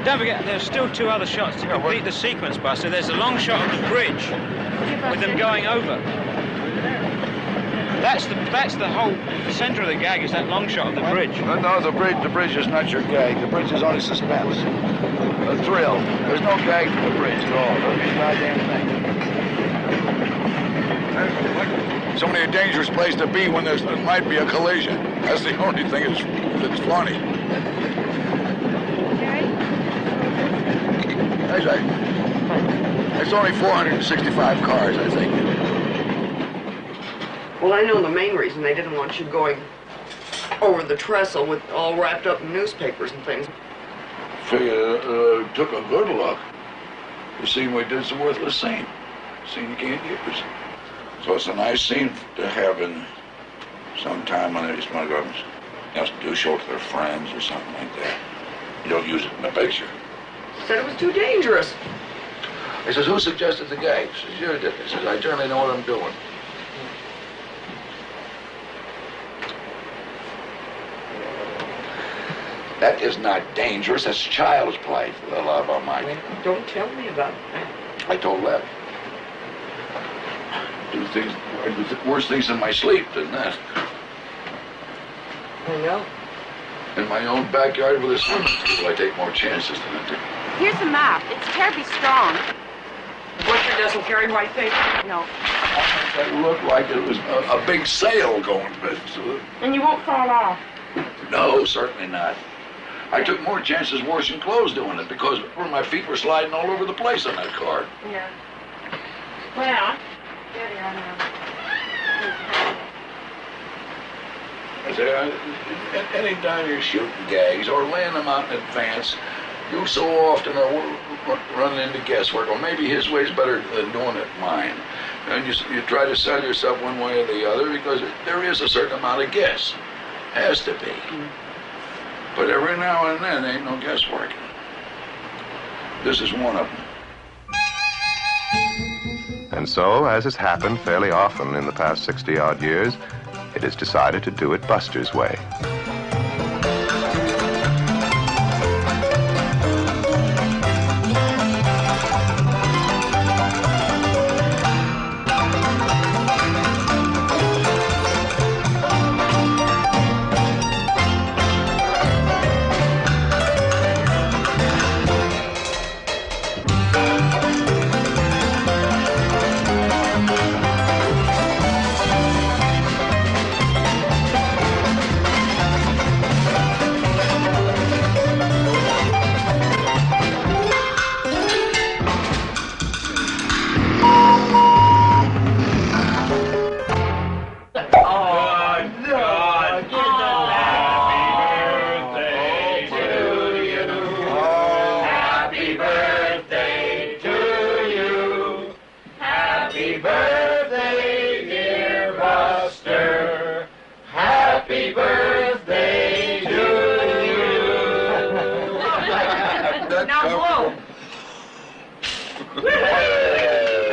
Don't forget, there's still 2 other shots to complete the sequence, Buster. There's a long shot of the bridge with them going over. That's the whole center of the gag, is that long shot of the bridge. No, the bridge is not your gag. The bridge is only suspense. A thrill. There's no gag for the bridge at all. That's the goddamn thing. It's only a dangerous place to be when there might be a collision. That's the only thing that's funny. It's only 465 cars, I think. Well, I know the main reason they didn't want you going over the trestle with all wrapped up in newspapers and things. Figured took a good look. The scene we did's a worthless scene. Scene you can't use. So it's a nice scene to have in some time when these motherfuckers has to do a show to their friends or something like that. You don't use it in the picture. Said it was too dangerous. He says, who suggested the gag? He says, you did. He says, I generally know what I'm doing. That is not dangerous. That's child's play, for the love of Mike. Don't tell me about it. I told Lev. I do worse things in my sleep than that. I know. In my own backyard with a swimming pool, I take more chances than I do. Here's the map. It's terribly strong. The butcher doesn't carry white paper? No. That looked like it was a big sail going. And you won't fall off. No, certainly not. I took more chances washing clothes doing it because my feet were sliding all over the place on that car. Yeah. Well, I say, any time you're shooting gags or laying them out in advance, you so often are running into guesswork. Or maybe his way's better than doing it mine. And you try to sell yourself one way or the other because there is a certain amount of guess. Has to be. But every now and then, ain't no guesswork. This is one of them. And so, as has happened fairly often in the past 60-odd years, it is decided to do it Buster's way.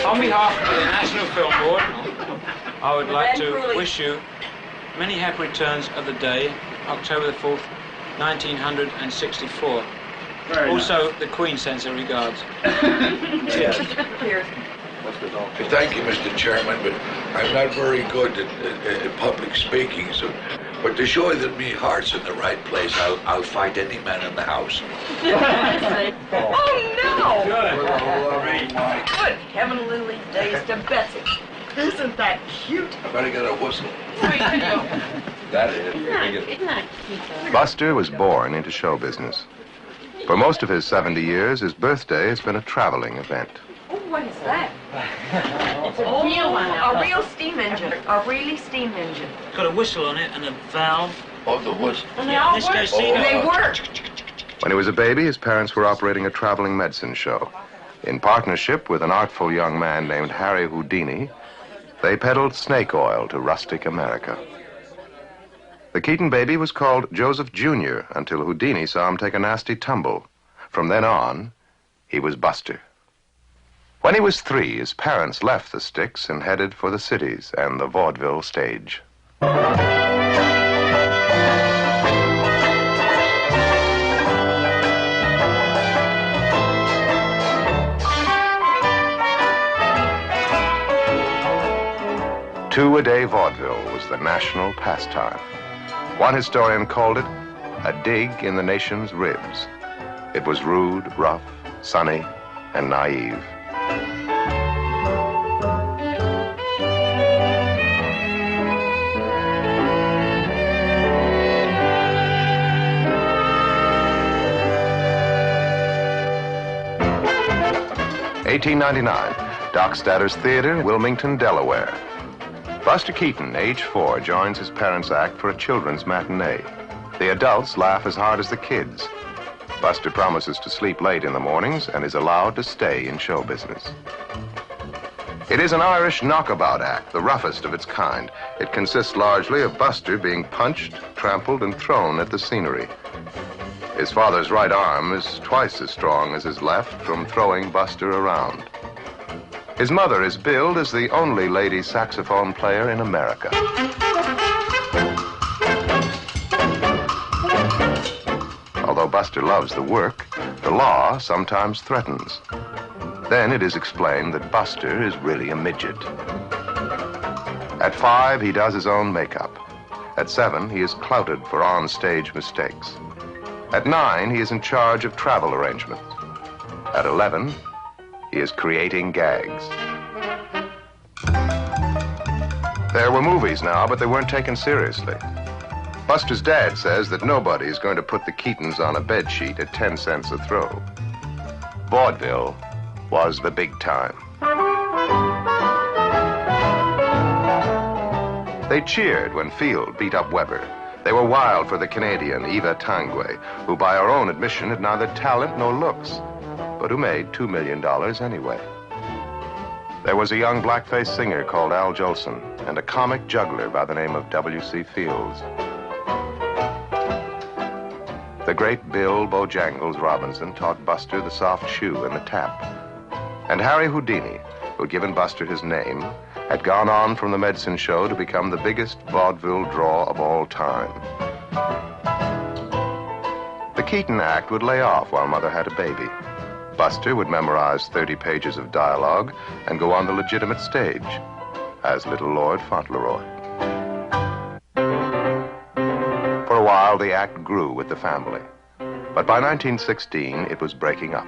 On behalf of the National Film Board, I would like to wish you many happy returns of the day, October the 4th, 1964. Also, the Queen sends her regards. Cheers. Thank you, Mr. Chairman, but I'm not very good at public speaking, so... But to show you that me heart's in the right place, I'll fight any man in the house. Oh, no! Good Heaven, Lily's days to Bessie. Isn't that cute? I better get a whistle. That is. Buster was born into show business. For most of his 70 years, his birthday has been a traveling event. Oh, what is that? It's a real one. A real steam engine. A really steam engine. It's got a whistle on it and a valve. Oh, the whistle. And they all This work. guy's seen it. They work. When he was a baby, his parents were operating a traveling medicine show. In partnership with an artful young man named Harry Houdini, they peddled snake oil to rustic America. The Keaton baby was called Joseph Jr. until Houdini saw him take a nasty tumble. From then on, he was Buster. When he was 3, his parents left the sticks and headed for the cities and the vaudeville stage. 2-a-day vaudeville was the national pastime. One historian called it a dig in the nation's ribs. It was rude, rough, sunny, and naive. $1899, Doc Statter's Theater, Wilmington, Delaware. Buster Keaton, age 4, joins his parents' act for a children's matinee. The adults laugh as hard as the kids. Buster promises to sleep late in the mornings and is allowed to stay in show business. It is an Irish knockabout act, the roughest of its kind. It consists largely of Buster being punched, trampled, and thrown at the scenery. His father's right arm is twice as strong as his left from throwing Buster around. His mother is billed as the only lady saxophone player in America. Although Buster loves the work, the law sometimes threatens. Then it is explained that Buster is really a midget. At 5, he does his own makeup. At 7, he is clouted for on-stage mistakes. At 9, he is in charge of travel arrangements. At 11, he is creating gags. There were movies now, but they weren't taken seriously. Buster's dad says that nobody is going to put the Keatons on a bed sheet at 10 cents a throw. Vaudeville was the big time. They cheered when Field beat up Weber. They were wild for the Canadian Eva Tanguay, who by her own admission had neither talent nor looks, but who made $2 million anyway. There was a young blackface singer called Al Jolson and a comic juggler by the name of W.C. Fields. The great Bill Bojangles Robinson taught Buster the soft shoe and the tap. And Harry Houdini, who had given Buster his name, had gone on from the medicine show to become the biggest vaudeville draw of all time. The Keaton act would lay off while Mother had a baby. Buster would memorize 30 pages of dialogue and go on the legitimate stage as Little Lord Fauntleroy. For a while, the act grew with the family. But by 1916, it was breaking up.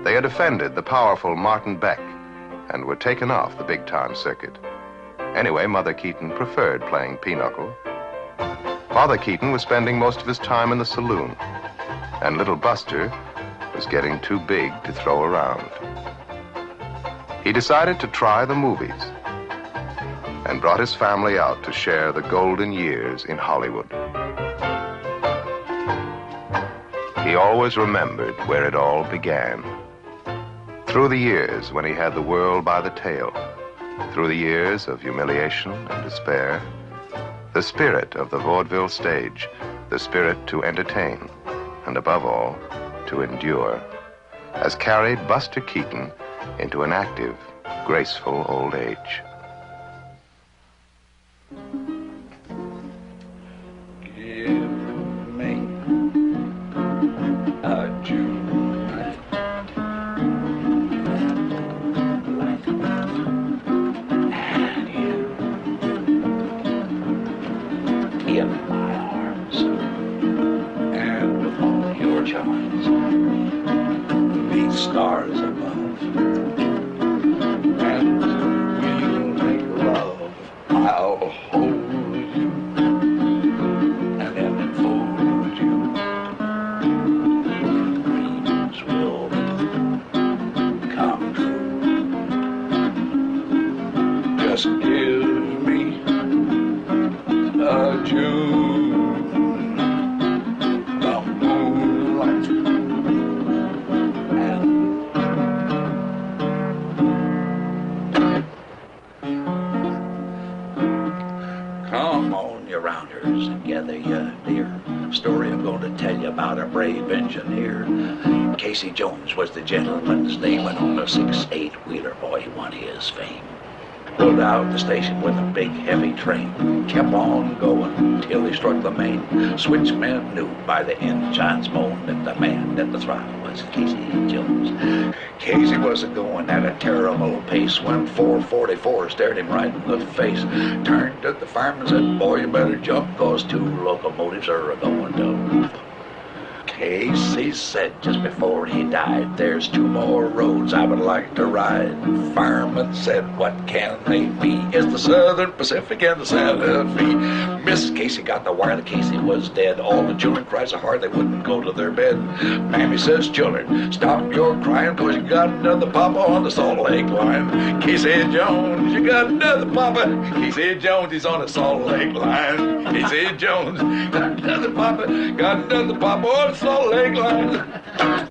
They had offended the powerful Martin Beck and were taken off the big-time circuit. Anyway, Mother Keaton preferred playing pinochle. Father Keaton was spending most of his time in the saloon, and little Buster was getting too big to throw around. He decided to try the movies and brought his family out to share the golden years in Hollywood. He always remembered where it all began. Through the years when he had the world by the tail, through the years of humiliation and despair, the spirit of the vaudeville stage, the spirit to entertain, and above all, to endure, has carried Buster Keaton into an active, graceful old age. Give me a June. In my arms, and with all your charms, these stars above, and we'll make love. I'll hold you, and then enfold you. Dreams will come true. Just give me a June, the moonlight, and come on, you rounders, and gather you dear. Story I'm going to tell you about a brave engineer. Casey Jones was the gentleman's name, and on a 6-8 wheeler, boy, he won his fame. Pulled out the station with a big heavy train. Kept on going till he struck the main. Switchman knew by the engine's moan that the man at the throttle was Casey Jones. Casey was going at a terrible pace when 444 stared him right in the face. Turned to the fireman and said, "Boy, you better jump, 'cause 2 locomotives are going to." Casey said just before he died, "There's 2 more roads I would like to ride." Fireman said, "What can they be?" "It's the Southern Pacific and the Santa Fe." Miss Casey got the wire that Casey was dead. All the children cried so hard they wouldn't go to their bed. Mammy says, "Children, stop your crying, 'cause you got another papa on the Salt Lake line." Casey Jones, you got another papa. Casey Jones, he's on the Salt Lake line. Casey Jones, got another papa on the Salt Lake line.